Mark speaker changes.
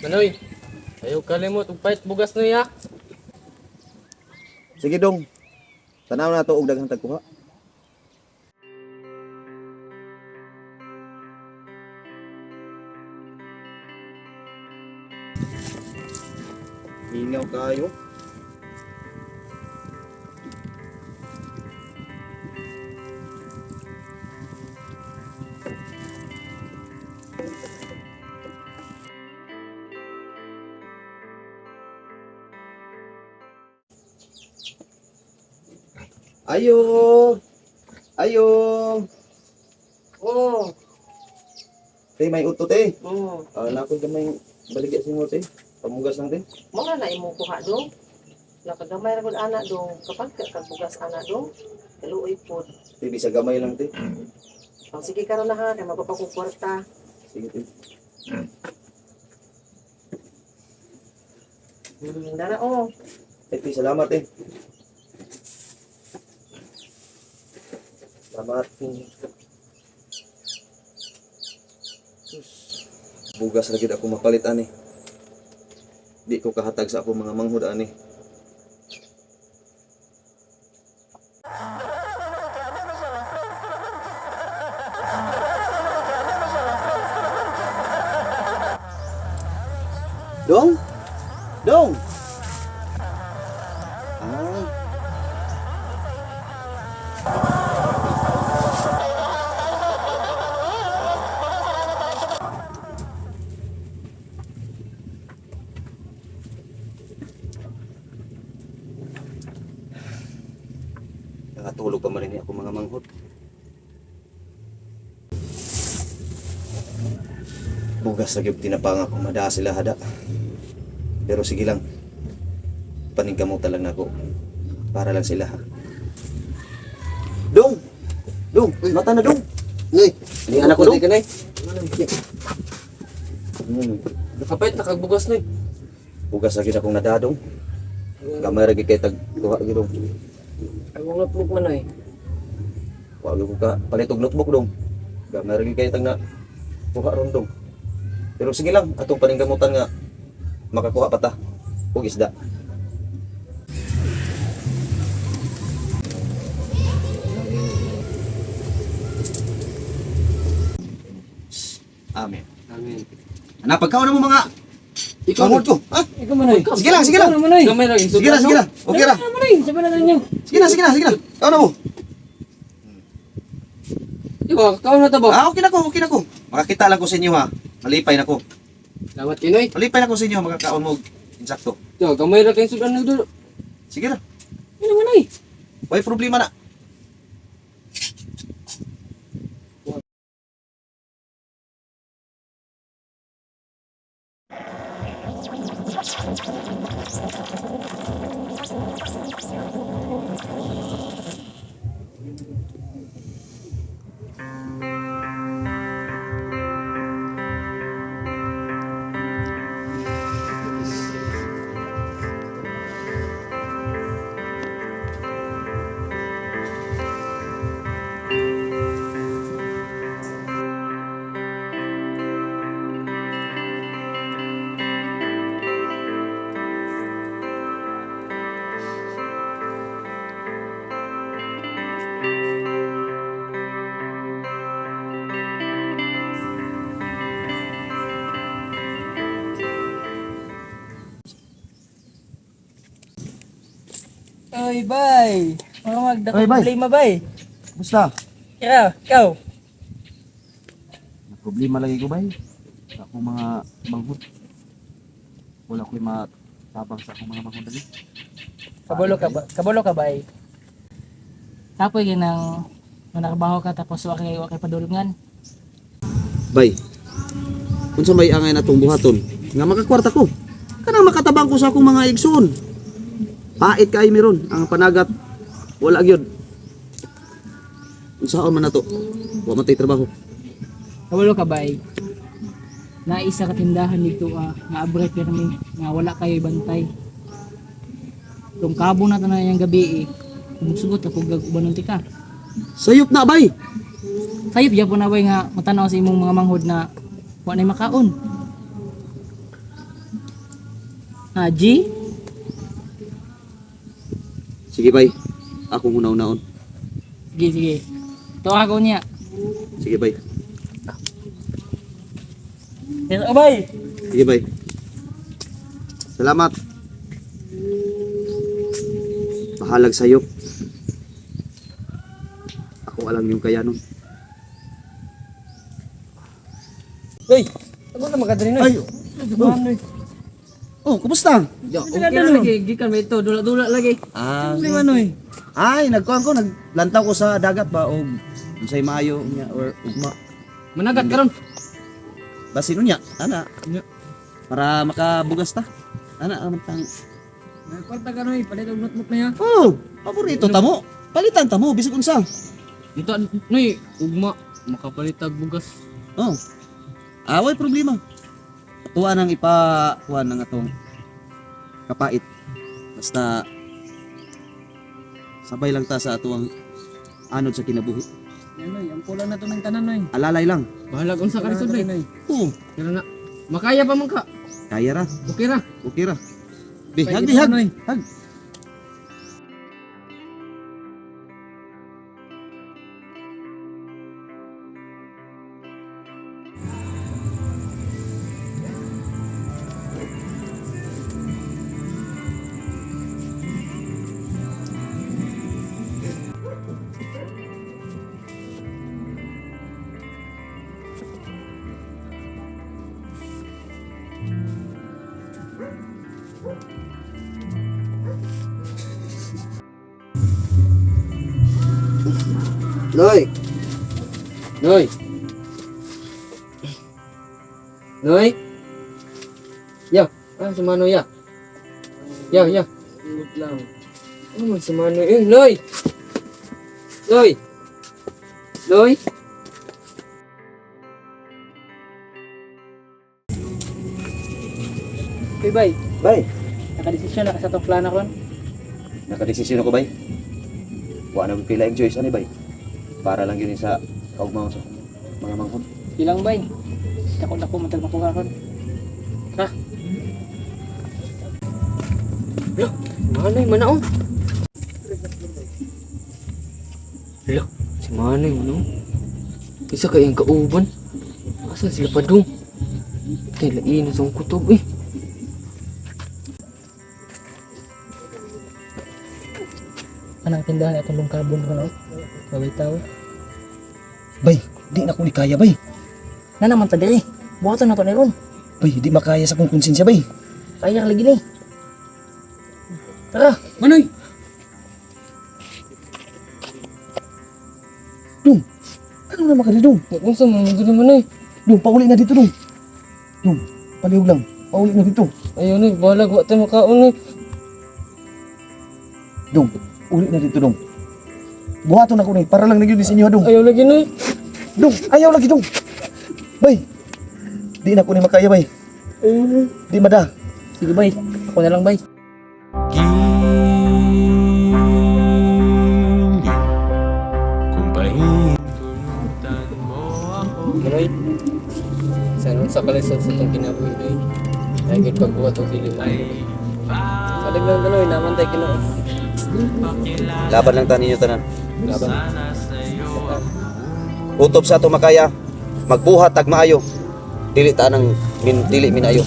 Speaker 1: Manoy, ayaw kalimot og pait bugas no ya.
Speaker 2: Sige dong. Tanaw na to og daghang tagkuha. Ingaw kayo. Ayo. Ayo.
Speaker 1: Oh,
Speaker 2: Tay may utot eh.
Speaker 1: oh.
Speaker 2: Na ko gamay baligya sa mo tay. Pamugas lang tay.
Speaker 3: Mura na imo kuha dong. Nakagamay ra gud ana dong. Kapag ka bugas ana dong, kaluoy pod.
Speaker 2: Tay bisa gamay lang tay.
Speaker 3: Ang sige karon na ha, kay magpapakong kwarta.
Speaker 2: Sige tay.
Speaker 3: Dara oh.
Speaker 2: Tay salamat eh. Salamat. Sus. Bugas lagi ako mapalit ani. Di ko kahatag sa ako mga manghud ani. Dong? Dong? Ah. Nakatulog pa man rin ako mga manghod. Bugas lagi tinapang ako mada sila hada. Pero sige lang. Paningkamutan lang ako. Para lang sila ha. Dong! Dong! Mata na dong!
Speaker 4: Nay,
Speaker 2: Hindi anak ko dong!
Speaker 1: Kanay.
Speaker 2: Kapait
Speaker 1: nakagbugas no.
Speaker 2: Bugas lagi akong nadadong. Gamay lagi kay tag kuha lagi dong.
Speaker 1: Ang notebook Manoy.
Speaker 2: Wag ko ka palit og notebook dong. Gamay lagi kay tag na kuha ron dong. Pero sige lang, atong paningkamutan nga makakuha pa ta og isda. Amen.
Speaker 1: Amin.
Speaker 2: Napagkaon na mo mga manghod ko. Ha?
Speaker 1: Ikaw Manoy.
Speaker 2: Sige lang, sige lang.
Speaker 1: Manoy. Gamay lang.
Speaker 2: Sige lang, sige lang. Okay ra.
Speaker 1: Manoy, sabi na ninyo.
Speaker 2: Sige na, sige na, sige na. Kaon na mo.
Speaker 1: Ikaw, kaon na ta ba?
Speaker 2: Okay na ko, okay na ko. Makakita lang ko sa inyo ha. Malipay na ko.
Speaker 1: Salamat Kinoy.
Speaker 2: Malipay na ko sa inyo, makakaon mo og insakto.
Speaker 1: Yo, gamay ra kay sudan nagdulo.
Speaker 2: Sige na.
Speaker 1: Ano Manoy?
Speaker 2: May problema na.
Speaker 5: Oy, bay. Mga magdako
Speaker 2: Oy, bay.
Speaker 5: problema, bay.
Speaker 2: Basta.
Speaker 5: Ikaw.
Speaker 2: Problema lagi ko ba? Ako mga manghod. Wala ko matabang sa akong mga manghod lagi.
Speaker 5: Kabalo ka, bay. Tapoy ginang manakabaho ka tapos wa kay padulungan.
Speaker 2: Bay. Unsa may angay natong buhaton nga makakwarta ko. Kanang makatabang ko sa akong mga igsoon. Pait kay meron ang panagat wala gyud. Unsaon man nato? Wa man tay trabaho.
Speaker 5: Kabalo ka, bay. Na isa ka tindahan dito nga abre pirmi nga wala kay bantay. Kung kabo na tanan yang gabi sumusugot ako gagbanon ti ka.
Speaker 2: Sayop na bay.
Speaker 5: Sayop gyapon na bay nga matanaw sa imong mga manghod na wa nay makaon. G?
Speaker 2: Sige bay, ako una-unaon.
Speaker 5: Sige, sige. Ito ako niya.
Speaker 2: Sige bay.
Speaker 5: Yes, abay!
Speaker 2: Sige bay. Salamat. Bahalag sa'yo. Ako alam yung kaya nun.
Speaker 1: Noy, ako na magkadali Noy.
Speaker 2: Ay! Oh, kumusta?
Speaker 1: Yo, okay na lagi, gikan may ito, dula-dula lagi.
Speaker 2: Ah,
Speaker 5: Manoy.
Speaker 2: ay, nagkuhan ko, naglantaw ko sa dagat ba o unsay maayo niya or ugma.
Speaker 1: Managat karon.
Speaker 2: Basin niya, ana.
Speaker 1: Nya.
Speaker 2: Para makabugas ta. Ana, amantang.
Speaker 5: Kwarta ka Noy, palit og notebook na yan.
Speaker 2: Oh, paborito tamo. Palitan tamo, bisig unsa.
Speaker 1: Dito Noy, ugma makapalitag bugas.
Speaker 2: Oh. Away problema. Tuwa nang ipakuha ng atong kapait. Basta sabay lang ta sa atong anod sa kinabuhi.
Speaker 5: Yan Noy, ang kulang na to ng tanan Noy.
Speaker 2: Alalay lang.
Speaker 1: Bahalag unsa ka lisod Noy.
Speaker 2: Oo,
Speaker 1: Pero na makaya pa man ka.
Speaker 2: kaya ra.
Speaker 1: Okay ra.
Speaker 2: Okay ra.
Speaker 5: Pwede
Speaker 2: Hag,
Speaker 5: pa,
Speaker 2: hag.
Speaker 5: Noy.
Speaker 2: Hag.
Speaker 1: Noy. Noy. Noy. Ya, si Manoy ya. Ya, ya. Good lang. Ano man si Manoy? Noy. Noy. Noy.
Speaker 5: Okay, bay.
Speaker 2: Bay,
Speaker 5: Nakadesisyon na ka sa itong plano ko.
Speaker 2: nakadesisyon ako bay. Wa na pila ang choice ani bay. Para lang yun sa kaugmaon sa mga manghod.
Speaker 5: Ilang bay. Takot ako matag makuha ko.
Speaker 1: Lo, Manoy manaon. Lo, si Manoy manaon. Isa kayang kauban. Asa sila padung? Kay lain sa kutob eh.
Speaker 5: Anang tindahan itong lungkabon ko no? Baway tao.
Speaker 2: Bay, di na ko ni kaya bay.
Speaker 5: Na naman ta diri. Buhaton na to ni ron.
Speaker 2: Bay, di makaya sa kong konsensya bay.
Speaker 5: Kaya lagi ni. Tara.
Speaker 1: Manoy.
Speaker 2: Dong, ano na makali dong?
Speaker 1: Unsa man gud Manoy?
Speaker 2: Dong, pauli na dito dong. Dong, palihog lang. Pauli na dito.
Speaker 1: Ayaw Noy, balag wa tayo makaon Noy.
Speaker 2: Dong, uli na dito dong. Buhaton ako ni para lang nagyud sa inyo dong.
Speaker 1: Ayaw lagi Noy.
Speaker 2: Dong, ayaw lagi dong. Bay, di na ko ni makaya bay.
Speaker 1: Ayaw Noy.
Speaker 2: Di mada.
Speaker 5: Sige bay. Ako na lang bay.
Speaker 1: Manoy. Sanun sa kalisod sa itong kinabuhi Noy. Lagi pagbuhat o kilimay. Salig lang Noy, naman tayo kino.
Speaker 2: Laban lang tanin niyo tanan.
Speaker 1: Laban.
Speaker 2: Utob sa ato makaya. Magbuhat tag maayo. Dili ta nang dili minayo.